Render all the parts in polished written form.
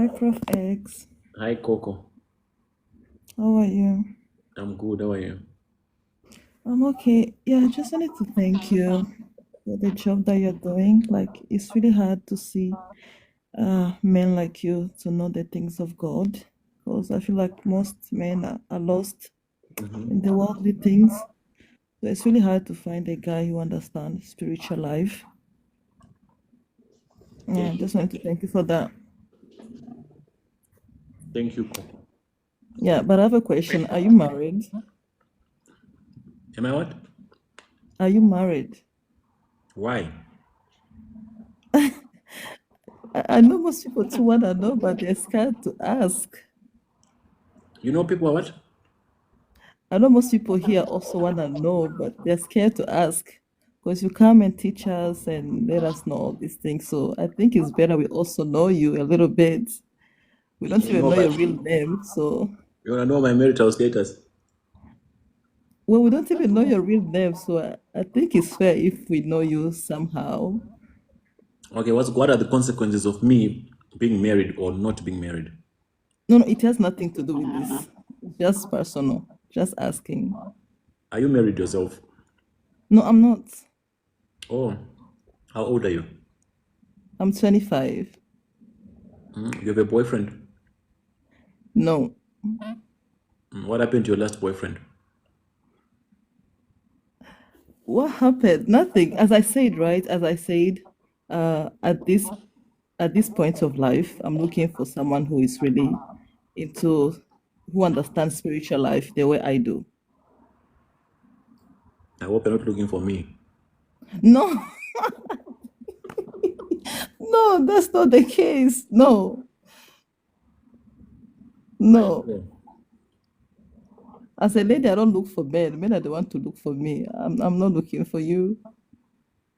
Hi, Proff Ex. Hi, Coco. How are you? I'm good. How are you? I'm okay. Yeah, I just wanted to thank you for the job that you're doing. Like, it's really hard to see men like you to know the things of God, because I feel like most men are lost in Hmm. the worldly things. So it's really hard to find a guy who understands spiritual life. Yeah, I Thank you. just wanted to thank you for that. Thank you, Coco. Yeah, but I have a question. Are you married? Am I what? Are you married? Why? I know most people too want to know, but they're scared to ask. You know people are what? I know most people here also want to know, but they're scared to ask because you come and teach us and let us know all these things. So I think it's better we also know you a little bit. We don't You even know, know but your real name. So, you wanna know my marital status? well, we don't even know your real name. So I think it's fair if we know you somehow. Okay, what are the consequences of me being married or not being married? No, no, it has nothing to do with this. Just personal. Just asking. Are you married yourself? No, I'm not. Oh, how old are you? I'm 25. You have a boyfriend. No. What happened to your last boyfriend? What happened? Nothing. As I said, right? As I said, at this point of life, I'm looking for someone who is really into, who understands spiritual life the way I do. I hope you're not looking for me. No, no, that's not the case. No, I no. know. As a lady, I don't look for men. Men are the one to look for me. I'm not looking for you.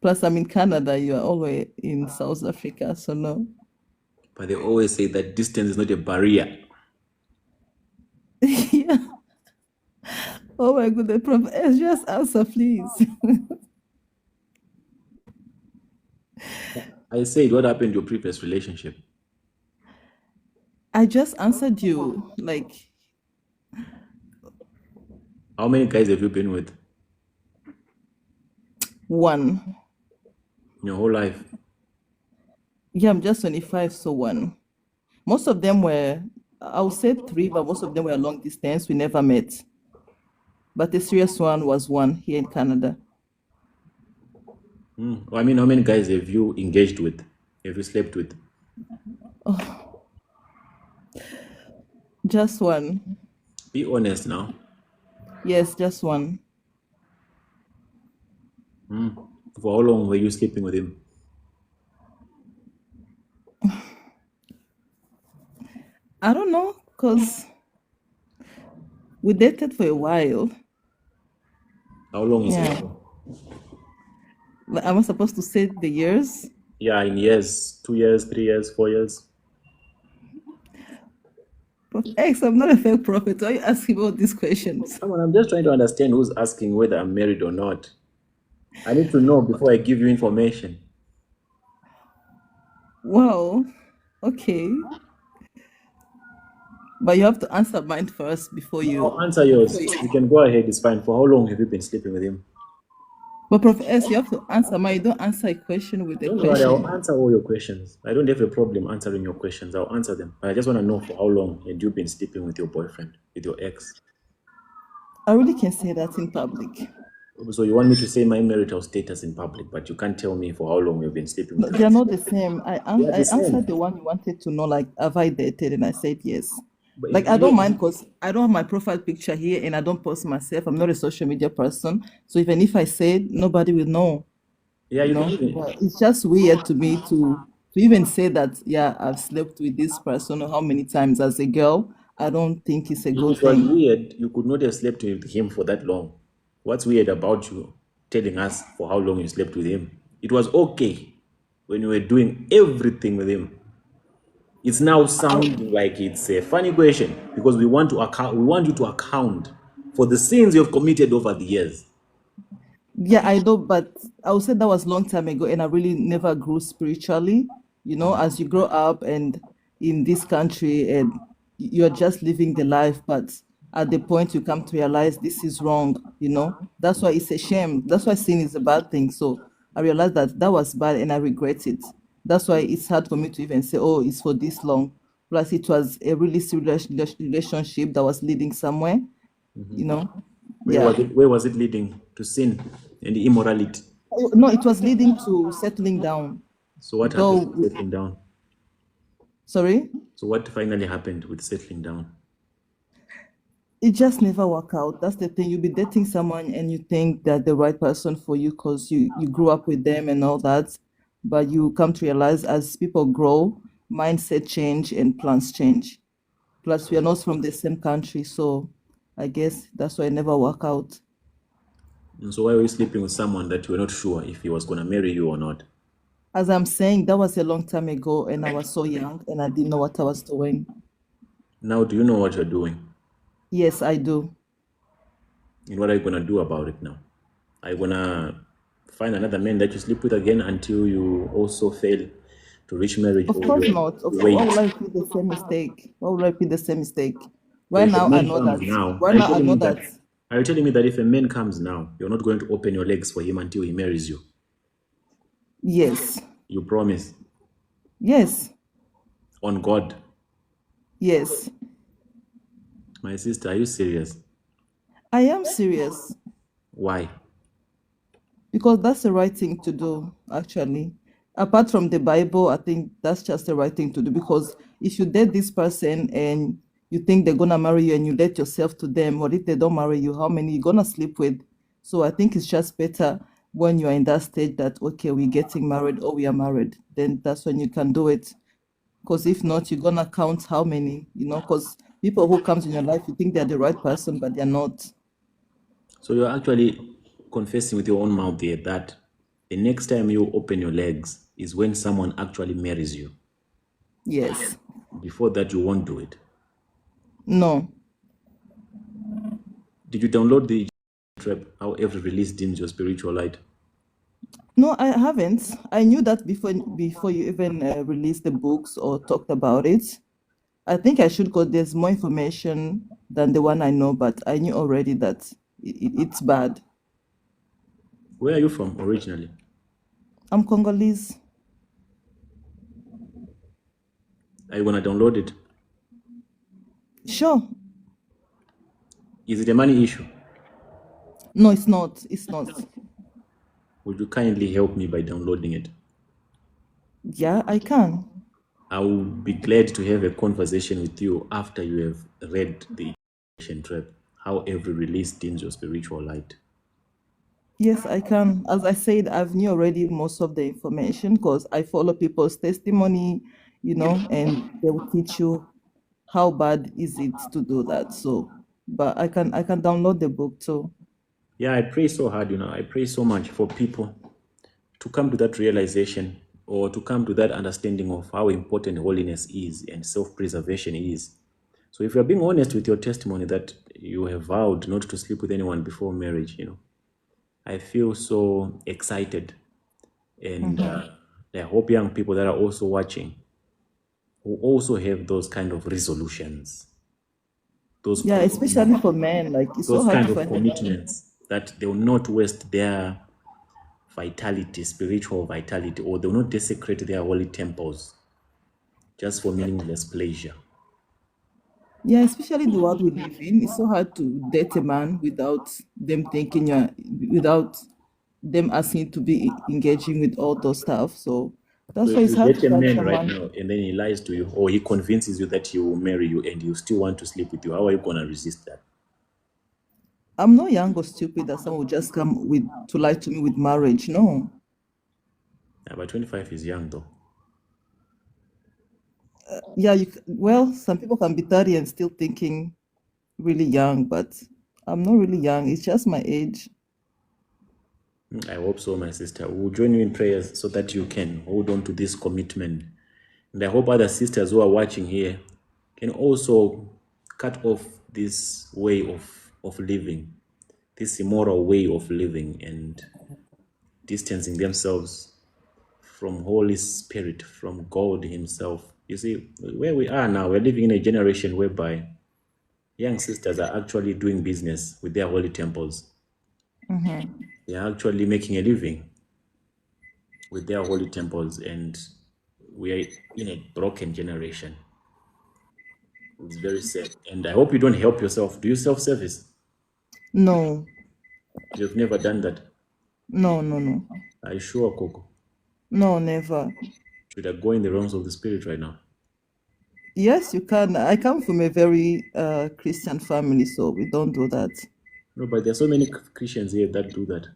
Plus, I'm in Canada. You are always in South Africa, so no. But they always say that distance is not a barrier. Yeah. Oh my goodness, Prof. S, just answer, please. I said, what happened to your previous relationship? I just answered you like How many guys have you been with one. in your whole life? Yeah, I'm just 25, so one. Most of them were, I would say three, but most of them were long distance. We never met. But the serious one was one here in Canada. I mean, how many guys have you engaged with? Have you slept with? Oh, just one. Be honest now. Yes, just one. For how long were you sleeping with him? I don't know, because we dated for a while. How long is Yeah. it? Like, am I supposed to say the years? Yeah, in years, 2 years, 3 years, 4 years. Prof. X, I'm not a fake prophet. Why are you asking all these questions? Come on, I'm just trying to understand who's asking whether I'm married or not. I need to know before I give you information. Wow. Okay. But you have to answer mine first I'll answer yours. You can go ahead, it's fine. For how long have you been sleeping with him? But Prof. S, you have to answer mine. You don't answer a question with a Don't worry, I'll question. answer all your questions. I don't have a problem answering your questions. I'll answer them. But I just want to know for how long had you been sleeping with your boyfriend, with your ex? I really can say that in public. So you want me to say my marital status in public, but you can't tell me for how long you've been sleeping No, with they are him. not the same. They are I the answered same. the one you wanted to know, like, have I dated? And I said yes. But Like, I don't mind because I don't have my profile picture here and I don't post myself. I'm not a social media person. So even if I said, nobody will know, yeah, you can even. But it's just weird to me to even say that, yeah, I've slept with this person or how many times as a girl. I don't think it's a If good it was thing. weird, you could not have slept with him for that long. What's weird about you telling us for how long you slept with him? It was okay when you were doing everything with him. It's now sounding like it's a funny question because we want to account. We want you to account for the sins you have committed over the years. Yeah, I know, but I would say that was long time ago, and I really never grew spiritually. As you grow up and in this country and you're just living the life, but at the point you come to realize this is wrong, you know. That's why it's a shame. That's why sin is a bad thing. So I realized that that was bad and I regret it. That's why it's hard for me to even say, oh, it's for this long. Plus, it was a really serious relationship that was leading somewhere, you know. Yeah. Where was it leading? To sin and immorality. No, it was leading to settling down. So what happened Though, with settling down? sorry, So what finally happened with settling down? it just never work out. That's the thing. You'll be dating someone and you think they're the right person for you because you grew up with them and all that. But you come to realize as people grow, mindset change and plans change. Plus, we are not from the same country. So I guess that's why it never work out. And so why were you sleeping with someone that you were not sure if he was going to marry you or not? As I'm saying, that was a long time ago and I was so young and I didn't know what I was doing. Now, do you know what you're doing? Yes, I do. And what are you going to do about it now? Are you going to find another man that you sleep with again until you also fail to reach marriage, Of or course you not. Why wait? would I repeat the same mistake? Why would I repeat the same mistake? So Right if a now, I man know comes that. now, Right are you now, I telling know me that. that? Are you telling me that if a man comes now, you're not going to open your legs for him until he marries you? Yes, You promise yes, on God, yes. my sister. Are you serious? I am serious Why? because that's the right thing to do, actually. Apart from the Bible, I think that's just the right thing to do because if you date this person and you think they're gonna marry you and you let yourself to them, what if they don't marry you? How many you gonna sleep with? So I think it's just better when you're in that stage that okay, we're getting married or we are married. Then that's when you can do it. Because if not, you're gonna count how many, you know, because people who comes in your life, you think they're the right person, but they're not. So you're actually confessing with your own mouth there that the next time you open your legs is when someone actually marries you. Yes. Before that, you won't do it. No. Did you download the trap? How every release dims your spiritual light. No, I haven't. I knew that before you even released the books or talked about it. I think I should because there's more information than the one I know, but I knew already that it's bad. Where are you from originally? I'm Congolese. Are you gonna download it? Sure. Is it a money issue? No, it's not. It's not. Would you kindly help me by downloading it? Yeah, I can. I will be glad to have a conversation with you after you have read the trap. How every release dims your spiritual light. Yes, I can. As I said, I've knew already most of the information because I follow people's testimony, you know, and they will teach you how bad is it to do that. So, but I can download the book too. Yeah, I pray so hard, I pray so much for people to come to that realization or to come to that understanding of how important holiness is and self-preservation is. So if you're being honest with your testimony that you have vowed not to sleep with anyone before marriage, I feel so excited. And Mhm. I hope young people that are also watching who also have those kind of resolutions, those Yeah, especially commitments, for men, like it's so those hard kind to of find a man. commitments that they will not waste their vitality, spiritual vitality, or they will not desecrate their holy temples just for meaningless pleasure. Yeah, especially the world we live in. It's so hard to date a man without them thinking you're, without them asking you to be engaging with all those stuff. So So that's why if it's you hard to date a find man right someone. now and then he lies to you or he convinces you that he will marry you and you still want to sleep with you, how are you going to resist that? I'm not young or stupid that someone would just come with to lie to me with marriage. No. Yeah, but 25 is young though. Yeah, well, some people can be 30 and still thinking really young, but I'm not really young. It's just my age. I hope so, my sister. We'll join you in prayers so that you can hold on to this commitment. And I hope other sisters who are watching here can also cut off this way of living, this immoral way of living, and distancing themselves from Holy Spirit, from God Himself. You see, where we are now, we're living in a generation whereby young sisters are actually doing business with their holy temples. Mm-hmm. They are actually making a living with their holy temples, and we are in a broken generation. It's very sad. And I hope you don't help yourself. Do you self service? No, You've never done that. no, no, no, Are you sure, Coco? no, never. Should I go in the realms of the spirit right now? Yes, you can. I come from a very Christian family, so we don't do that. No, but there are so many Christians here that do that.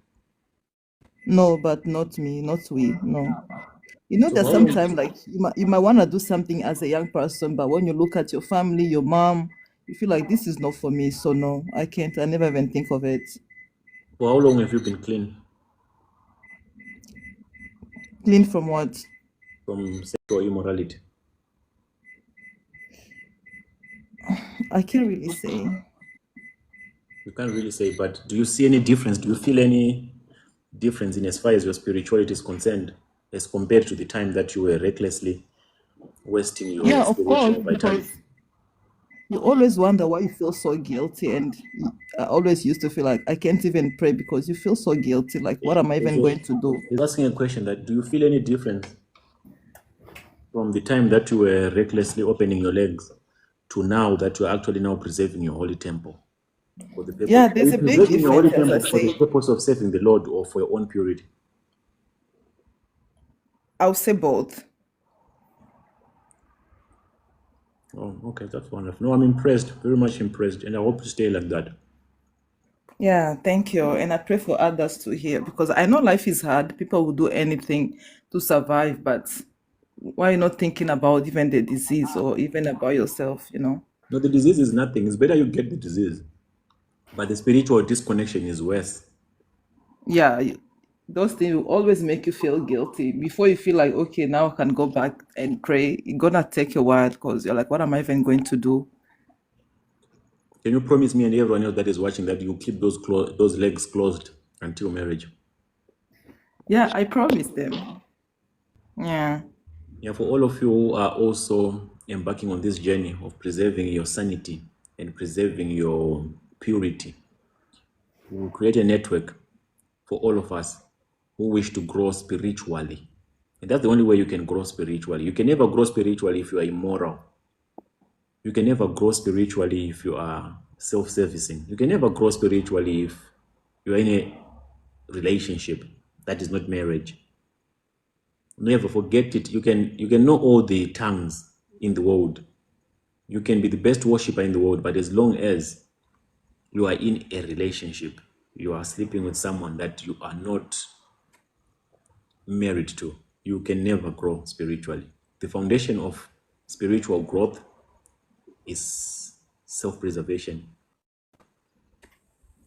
No, but not me, not we. No. You know, So there's how long? sometimes like you might want to do something as a young person, but when you look at your family, your mom, you feel like this is not for me. So no, I can't. I never even think of it. For how long have you been clean Clean from what? from sexual immorality? I can't really say. You can't really say, but do you see any difference? Do you feel any difference in as far as your spirituality is concerned, as compared to the time that you were recklessly wasting your Yeah, of course, spiritual because vitality? you always wonder why you feel so guilty, and I always used to feel like I can't even pray because you feel so guilty. Like, what am I even So going to do? he's asking a question that do you feel any difference from the time that you were recklessly opening your legs to now that you're actually now preserving your holy temple for the purpose? Yeah, Are there's you a big preserving your holy difference, as I temple for the say. purpose of serving the Lord or for your own purity? I'll say both. Oh, okay, that's wonderful. No, I'm impressed, very much impressed, and I hope to stay like that. Yeah, thank you. And I pray for others to hear because I know life is hard. People will do anything to survive, but why not thinking about even the disease or even about yourself? No, the disease is nothing. It's better you get the disease, but the spiritual disconnection is worse. Yeah, those things will always make you feel guilty before you feel like, okay, now I can go back and pray. It's gonna take a while because you're like, what am I even going to do? Can you promise me and everyone else that is watching that you keep those legs closed until marriage? Yeah, I promised them. Yeah. Yeah, for all of you who are also embarking on this journey of preserving your sanity and preserving your purity, we'll create a network for all of us who wish to grow spiritually. And that's the only way you can grow spiritually. You can never grow spiritually if you are immoral. You can never grow spiritually if you are self servicing. You can never grow spiritually if you are in a relationship that is not marriage. Never forget it. You can know all the tongues in the world. You can be the best worshiper in the world, but as long as you are in a relationship, you are sleeping with someone that you are not married to, you can never grow spiritually. The foundation of spiritual growth is self-preservation,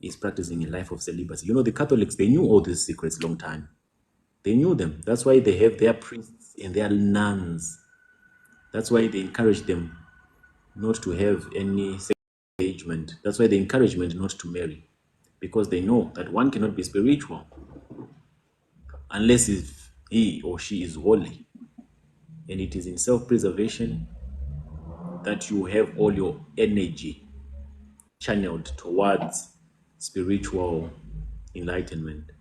is practicing a life of celibacy. You know, the Catholics, they knew all these secrets long time. They knew them. That's why they have their priests and their nuns. That's why they encourage them not to have any sexual engagement. That's why the encouragement not to marry, because they know that one cannot be spiritual unless if he or she is holy. And it is in self-preservation that you have all your energy channeled towards spiritual enlightenment.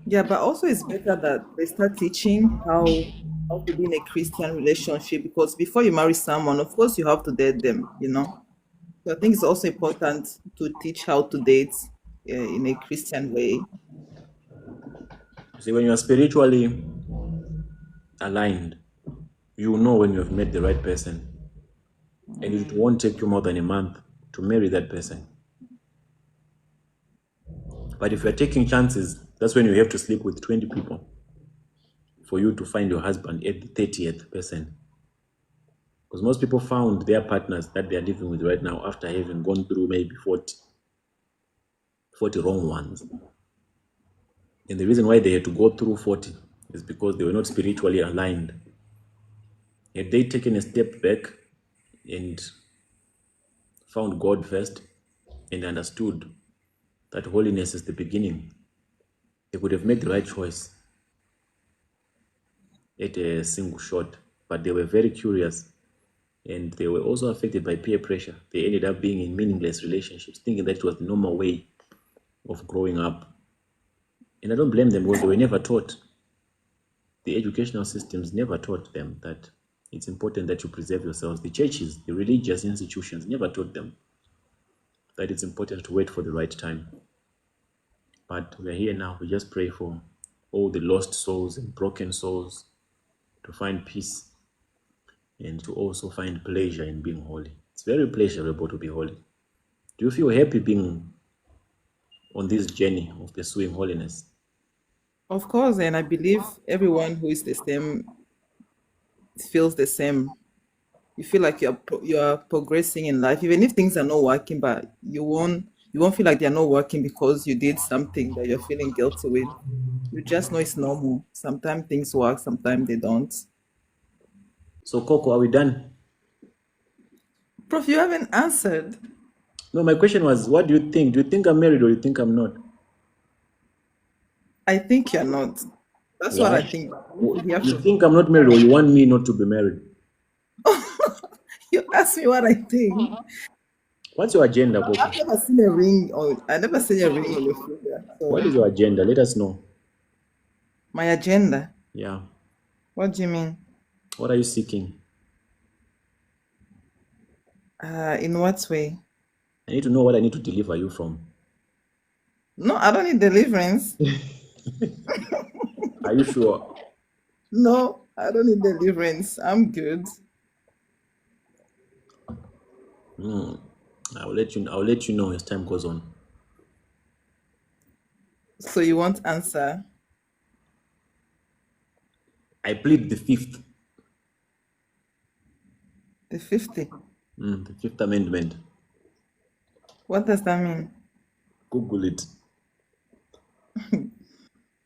Yeah, but also it's better that they start teaching how to be in a Christian relationship because before you marry someone, of course you have to date them. So I think it's also important to teach how to date in a Christian way. See, when you are spiritually aligned, you know when you have met the right person, and it won't take you more than a month to marry that person. But if you're taking chances, that's when you have to sleep with 20 people for you to find your husband at the 30th person. Because most people found their partners that they are living with right now after having gone through maybe 40 wrong ones. And the reason why they had to go through 40 is because they were not spiritually aligned. Had they taken a step back and found God first and understood that holiness is the beginning, they could have made the right choice at a single shot. but they were very curious, and they were also affected by peer pressure. They ended up being in meaningless relationships, thinking that it was the normal way of growing up. And I don't blame them because they were never taught. The educational systems never taught them that it's important that you preserve yourselves. The churches, the religious institutions never taught them that it's important to wait for the right time. But we're here now. We just pray for all the lost souls and broken souls to find peace and to also find pleasure in being holy. It's very pleasurable to be holy. Do you feel happy being on this journey of pursuing holiness? Of course, and I believe everyone who is the same feels the same. You feel like you're progressing in life, even if things are not working, but you won't feel like they're not working because you did something that you're feeling guilty with. You just know it's normal. Sometimes things work, sometimes they don't. So, Coco, are we done? Prof, you haven't answered. No, my question was, what do you think? Do you think I'm married or you think I'm not? I think you're not. That's what Why? I think. I need to hear You from think I'm not married or you want me not to be married? you. Ask me what I think. What's your agenda, Coco? I've never seen a ring on. I never seen a ring on your finger. What So is your agenda? Let us know. my agenda. Yeah. What do you mean? What are you seeking? In what way? I need to know what I need to deliver you from. No, I don't need deliverance. Are you sure? No, I don't need deliverance. I'm good. I'll let you know as time goes on. So you want answer? I plead the fifth. The 50. The Fifth Amendment. What does that mean? Google it.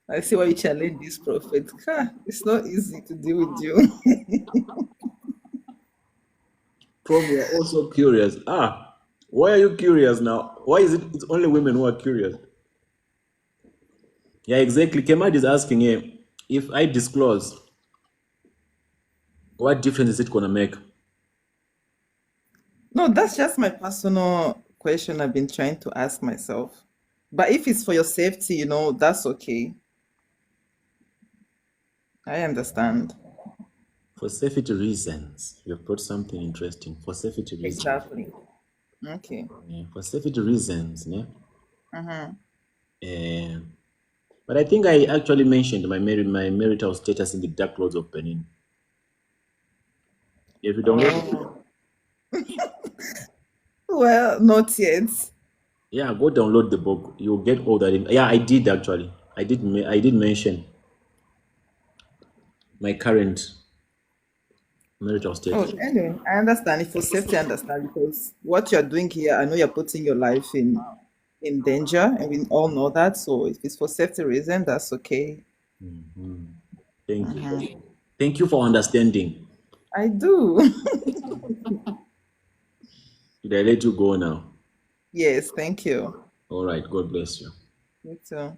I see why you challenge this prophet. Ha, it's not easy to deal with you. Prof, we are also curious. Why are you curious now? Why is it it's only women who are curious? Yeah, exactly. Kemad is asking here, if I disclose, what difference is it gonna make? No, that's just my personal question I've been trying to ask myself. But if it's for your safety, that's okay. I understand. For safety reasons. You've brought something interesting. For safety reasons. Exactly. Okay. Yeah, for safety reasons, yeah. Eh, but I think I actually mentioned my marital status in the Dark Lords of Benin. If you download it, Oh, well, not yet. yeah, go download the book. You'll get all that. Yeah, I did actually. I did mention my current marital Oh, status. anyway, I understand. If for safety, I understand because what you're doing here, I know you're putting your life in danger, and we all know that. So if it's for safety reason, that's okay. Thank you. Thank you for understanding. I do. Did I let you go now? Yes, thank you. All right. God bless you. Me too.